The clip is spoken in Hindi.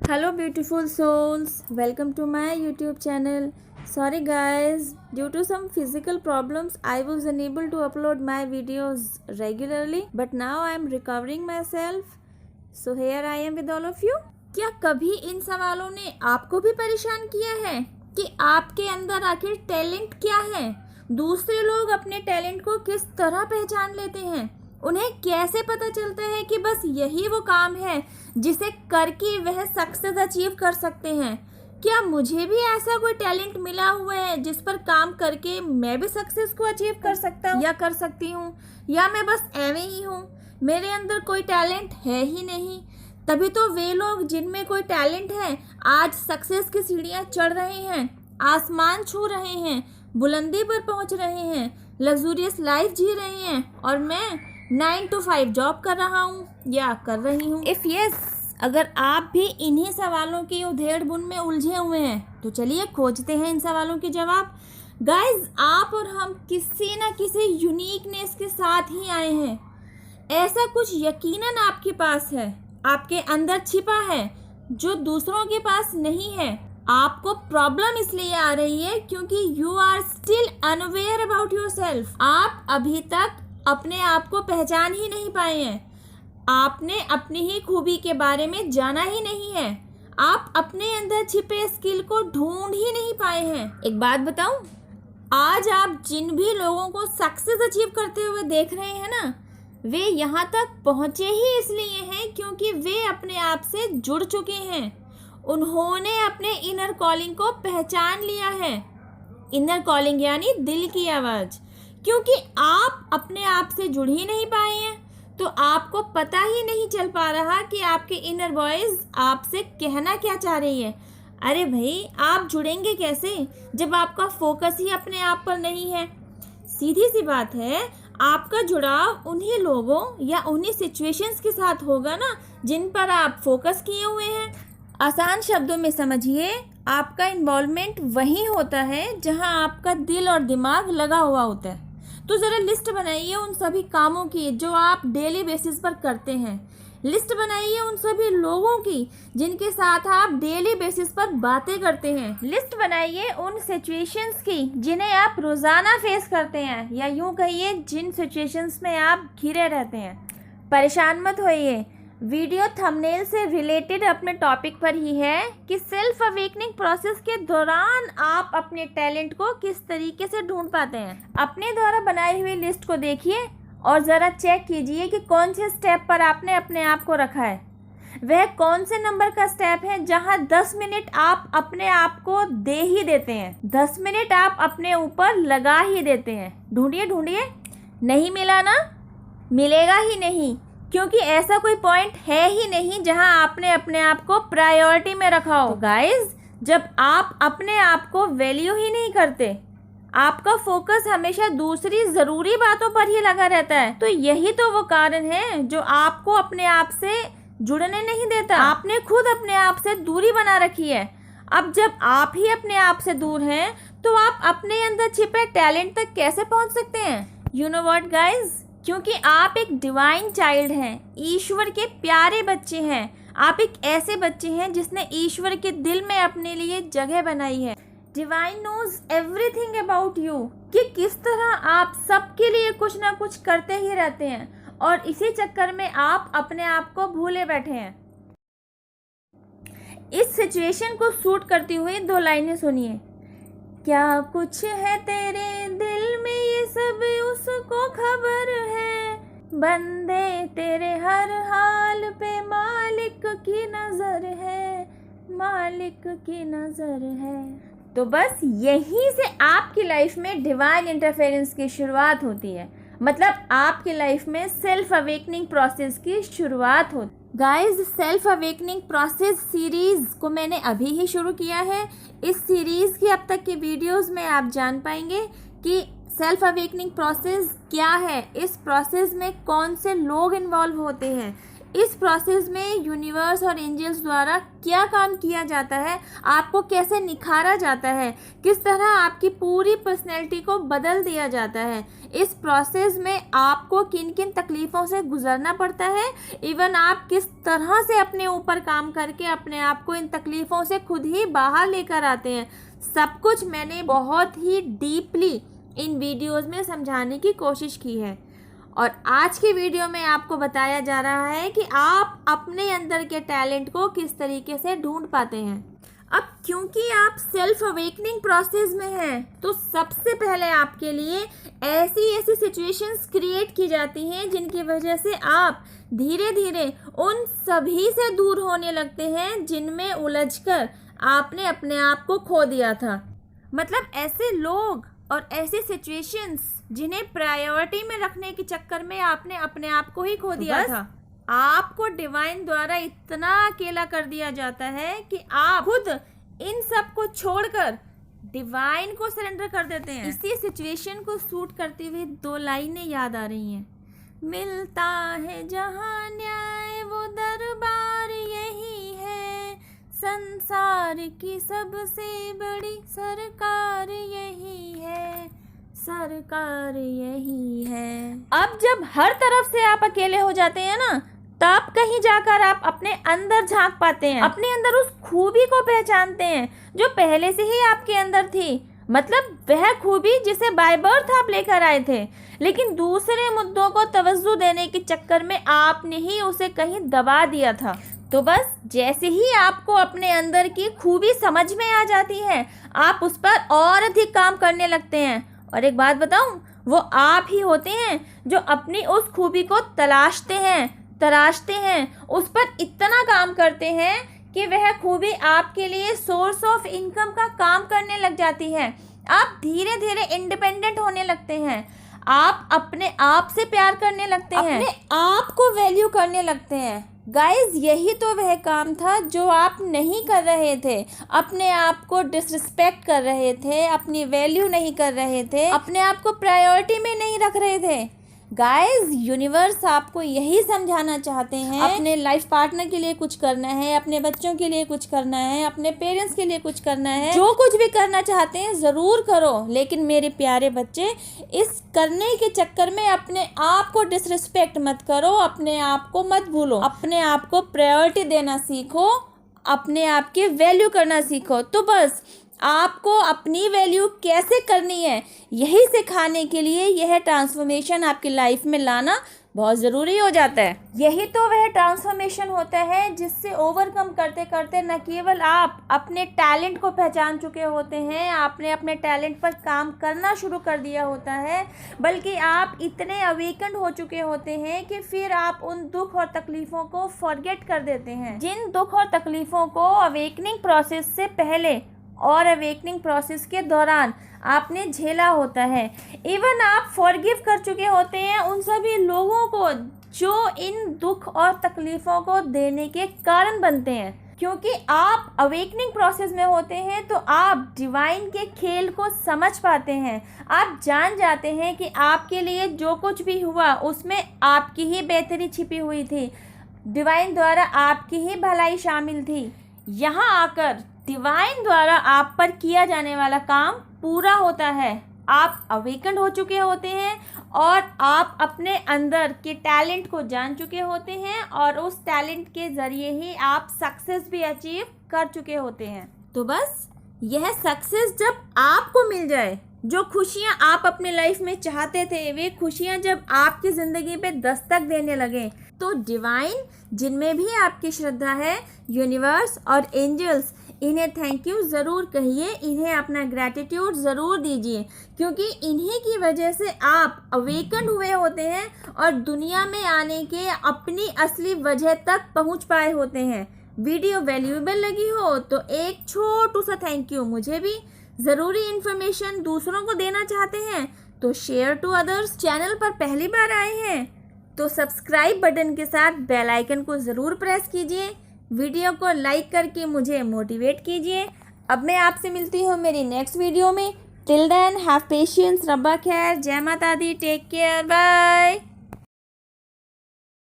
Hello, beautiful souls. Welcome to my YouTube channel. Sorry, guys, due to some physical problems, I was unable to upload my videos regularly, but now I am recovering myself. So, here I am with all of you. क्या कभी इन सवालों ने आपको भी परेशान किया है कि आपके अंदर आखिर टैलेंट क्या है? दूसरे लोग अपने टैलेंट को किस तरह पहचान लेते हैं? उन्हें कैसे पता चलता है कि बस यही वो काम है जिसे करके वह सक्सेस अचीव कर सकते हैं? क्या मुझे भी ऐसा कोई टैलेंट मिला हुआ है जिस पर काम करके मैं भी सक्सेस को अचीव कर सकता हूँ या कर सकती हूँ, या मैं बस एवे ही हूँ, मेरे अंदर कोई टैलेंट है ही नहीं? तभी तो वे लोग जिनमें कोई टैलेंट है आज सक्सेस की सीढ़ियाँ चढ़ रहे हैं, आसमान छू रहे हैं, बुलंदी पर पहुँच रहे हैं, लग्जूरियस लाइफ जी रहे हैं, और मैं 9 to 5 जॉब कर रहा हूँ या कर रही हूँ। इफ़ यस, अगर आप भी इन्हीं सवालों की उधेड़ बुन में उलझे हुए हैं तो चलिए खोजते हैं इन सवालों के जवाब। गाइज, आप और हम किसी न किसी यूनिकनेस के साथ ही आए हैं। ऐसा कुछ यकीनन आपके पास है, आपके अंदर छिपा है, जो दूसरों के पास नहीं है। आपको प्रॉब्लम इसलिए आ रही है क्योंकि you are still unaware about yourself. आप अभी तक अपने आप को पहचान ही नहीं पाए हैं। आपने अपनी ही खूबी के बारे में जाना ही नहीं है। आप अपने अंदर छिपे स्किल को ढूंढ ही नहीं पाए हैं। एक बात बताऊं, आज आप जिन भी लोगों को सक्सेस अचीव करते हुए देख रहे हैं ना, वे यहाँ तक पहुँचे ही इसलिए हैं क्योंकि वे अपने आप से जुड़ चुके हैं। उन्होंने अपने इनर कॉलिंग को पहचान लिया है। इनर कॉलिंग यानी दिल की आवाज़। क्योंकि आप अपने आप से जुड़ ही नहीं पाए हैं तो आपको पता ही नहीं चल पा रहा कि आपके इनर वॉइस आपसे कहना क्या चाह रही है। अरे भाई, आप जुड़ेंगे कैसे जब आपका फोकस ही अपने आप पर नहीं है? सीधी सी बात है, आपका जुड़ाव उन्हीं लोगों या उन्हीं सिचुएशंस के साथ होगा ना जिन पर आप फोकस किए हुए हैं। आसान शब्दों में समझिए, आपका इन्वॉल्वमेंट वहीं होता है जहां आपका दिल और दिमाग लगा हुआ होता है। तो ज़रा लिस्ट बनाइए उन सभी कामों की जो आप डेली बेसिस पर करते हैं। लिस्ट बनाइए उन सभी लोगों की जिनके साथ आप डेली बेसिस पर बातें करते हैं। लिस्ट बनाइए उन सिचुएशंस की जिन्हें आप रोज़ाना फेस करते हैं, या यूँ कहिए जिन सिचुएशंस में आप घिरे रहते हैं। परेशान मत होइए, वीडियो थंबनेल से रिलेटेड अपने टॉपिक पर ही है कि सेल्फ अवेकनिंग प्रोसेस के दौरान आप अपने टैलेंट को किस तरीके से ढूंढ पाते हैं। अपने द्वारा बनाई हुई लिस्ट को देखिए और ज़रा चेक कीजिए कि कौन से स्टेप पर आपने अपने आप को रखा है। वह कौन से नंबर का स्टेप है जहां 10 मिनट आप अपने आप को दे ही देते हैं, 10 मिनट आप अपने ऊपर लगा ही देते हैं। ढूंढिए ढूंढिए, नहीं मिला ना? मिलेगा ही नहीं, क्योंकि ऐसा कोई पॉइंट है ही नहीं जहां आपने अपने आप को प्रायोरिटी में रखा हो। तो गाइज, जब आप अपने आप को वैल्यू ही नहीं करते, आपका फोकस हमेशा दूसरी ज़रूरी बातों पर ही लगा रहता है, तो यही तो वो कारण है जो आपको अपने आप से जुड़ने नहीं देता। आपने खुद अपने आप से दूरी बना रखी है। अब जब आप ही अपने आप से दूर हैं तो आप अपने अंदर छिपे टैलेंट तक कैसे पहुंच सकते हैं? यू नो व्हाट गाइज, क्योंकि आप एक डिवाइन चाइल्ड हैं, ईश्वर के प्यारे बच्चे हैं। आप एक ऐसे बच्चे हैं जिसने ईश्वर के दिल में अपने लिए जगह बनाई है। Divine knows everything about you, कि किस तरह आप सबके लिए कुछ ना कुछ करते ही रहते हैं, और इसी चक्कर में आप अपने आप को भूले बैठे हैं। इस सिचुएशन को सूट करती हुई 2 लाइनें सुनिए। क्या कुछ है तेरे दिल में ये सब उसको खबर है, बंदे तेरे हर हाल पे मालिक की नज़र है, मालिक की नज़र है। तो बस यहीं से आपकी लाइफ में डिवाइन इंटरफेरेंस की शुरुआत होती है। मतलब आपकी लाइफ में सेल्फ अवेकनिंग प्रोसेस की शुरुआत होती है। Guys, self awakening process series को मैंने अभी ही शुरू किया है। इस सीरीज़ की अब तक की वीडियोस में आप जान पाएंगे कि सेल्फ अवेकनिंग प्रोसेस क्या है, इस प्रोसेस में कौन से लोग इन्वॉल्व होते हैं, इस प्रोसेस में यूनिवर्स और एंजल्स द्वारा क्या काम किया जाता है, आपको कैसे निखारा जाता है, किस तरह आपकी पूरी पर्सनैलिटी को बदल दिया जाता है। इस प्रोसेस में आपको किन किन तकलीफ़ों से गुजरना पड़ता है, इवन आप किस तरह से अपने ऊपर काम करके अपने आप को इन तकलीफ़ों से खुद ही बाहर लेकर आते हैं, सब कुछ मैंने बहुत ही डीपली इन वीडियोज़ में समझाने की कोशिश की है। और आज की वीडियो में आपको बताया जा रहा है कि आप अपने अंदर के टैलेंट को किस तरीके से ढूंढ पाते हैं। अब क्योंकि आप सेल्फ अवेकनिंग प्रोसेस में हैं, तो सबसे पहले आपके लिए ऐसी सिचुएशंस क्रिएट की जाती हैं जिनकी वजह से आप धीरे धीरे उन सभी से दूर होने लगते हैं जिनमें उलझकर आपने अपने आप को खो दिया था। मतलब ऐसे लोग और ऐसी सिचुएशंस जिन्हें प्रायोरिटी में रखने के चक्कर में आपने अपने आप को ही खो दिया था। आपको डिवाइन द्वारा इतना अकेला कर दिया जाता है कि आप खुद इन सब को छोड़कर डिवाइन को सरेंडर कर देते हैं। इसी सिचुएशन को सूट करती हुई 2 लाइनें याद आ रही हैं। मिलता है जहां न्याय वो दरबार यही है, संसार की सबसे बड़ी सरकार यही है, सरकार यही है। अब जब हर तरफ से आप अकेले हो जाते हैं ना, तब कहीं जाकर आप अपने अंदर झांक पाते हैं, अपने अंदर उस खूबी को पहचानते हैं जो पहले से ही आपके अंदर थी। मतलब वह खूबी जिसे बाय बर्थ आप लेकर आए थे, लेकिन दूसरे मुद्दों को तवज्जो देने के चक्कर में आपने ही उसे कहीं दबा दिया था। तो बस जैसे ही आपको अपने अंदर की खूबी समझ में आ जाती है, आप उस पर और अधिक काम करने लगते हैं। और एक बात बताऊं, वो आप ही होते हैं जो अपनी उस खूबी को तराशते हैं, उस पर इतना काम करते हैं कि वह खूबी आपके लिए सोर्स ऑफ इनकम का काम करने लग जाती है। आप धीरे धीरे इंडिपेंडेंट होने लगते हैं, आप अपने आप से प्यार करने लगते हैं, अपने आप को वैल्यू करने लगते हैं। गाइज, यही तो वह काम था जो आप नहीं कर रहे थे। अपने आप को डिसरिस्पेक्ट कर रहे थे, अपनी वैल्यू नहीं कर रहे थे, अपने आप को प्रायोरिटी में नहीं रख रहे थे। गाइज, यूनिवर्स आपको यही समझाना चाहते हैं, अपने लाइफ पार्टनर के लिए कुछ करना है, अपने बच्चों के लिए कुछ करना है, अपने पेरेंट्स के लिए कुछ करना है। जो कुछ भी करना चाहते हैं ज़रूर करो, लेकिन मेरे प्यारे बच्चे, इस करने के चक्कर में अपने आप को डिसरिस्पेक्ट मत करो, अपने आप को मत भूलो, अपने आप को प्रायोरिटी देना सीखो, अपने आप की वैल्यू करना सीखो। तो बस आपको अपनी वैल्यू कैसे करनी है, यही सिखाने के लिए यह ट्रांसफॉर्मेशन आपकी लाइफ में लाना बहुत ज़रूरी हो जाता है। यही तो वह ट्रांसफॉर्मेशन होता है जिससे ओवरकम करते करते न केवल आप अपने टैलेंट को पहचान चुके होते हैं, आपने अपने टैलेंट पर काम करना शुरू कर दिया होता है, बल्कि आप इतने अवेकन्ड हो चुके होते हैं कि फिर आप उन दुख और तकलीफ़ों को फॉरगेट कर देते हैं, जिन दुख और तकलीफ़ों को अवेकनिंग प्रोसेस से पहले और अवेकनिंग प्रोसेस के दौरान आपने झेला होता है। इवन आप फॉरगिव कर चुके होते हैं उन सभी लोगों को जो इन दुख और तकलीफ़ों को देने के कारण बनते हैं। क्योंकि आप अवेकनिंग प्रोसेस में होते हैं तो आप डिवाइन के खेल को समझ पाते हैं, आप जान जाते हैं कि आपके लिए जो कुछ भी हुआ उसमें आपकी ही बेहतरी छिपी हुई थी, डिवाइन द्वारा आपकी ही भलाई शामिल थी। यहाँ आकर डिवाइन द्वारा आप पर किया जाने वाला काम पूरा होता है। आप अवेकन्ड हो चुके होते हैं और आप अपने अंदर के टैलेंट को जान चुके होते हैं और उस टैलेंट के ज़रिए ही आप सक्सेस भी अचीव कर चुके होते हैं। तो बस यह सक्सेस जब आपको मिल जाए, जो खुशियाँ आप अपने लाइफ में चाहते थे, वे खुशियाँ जब आपकी ज़िंदगी पे दस्तक देने लगे, तो डिवाइन, जिनमें भी आपकी श्रद्धा है, यूनिवर्स और एंजल्स, इन्हें थैंक यू ज़रूर कहिए, इन्हें अपना ग्रैटिट्यूड ज़रूर दीजिए, क्योंकि इन्हीं की वजह से आप अवेकन हुए होते हैं और दुनिया में आने के अपनी असली वजह तक पहुंच पाए होते हैं। वीडियो वैल्यूएबल लगी हो तो एक छोटू सा थैंक यू मुझे भी। ज़रूरी इन्फॉर्मेशन दूसरों को देना चाहते हैं तो शेयर टू अदर्स। चैनल पर पहली बार आए हैं तो सब्सक्राइब बटन के साथ बेल आइकन को ज़रूर प्रेस कीजिए। वीडियो को लाइक करके मुझे मोटिवेट कीजिए। अब मैं आपसे मिलती हूँ मेरी नेक्स्ट वीडियो में। टिल देन हैव पेशेंस, रब्बा खैर, जय माता दी, टेक केयर, बाय।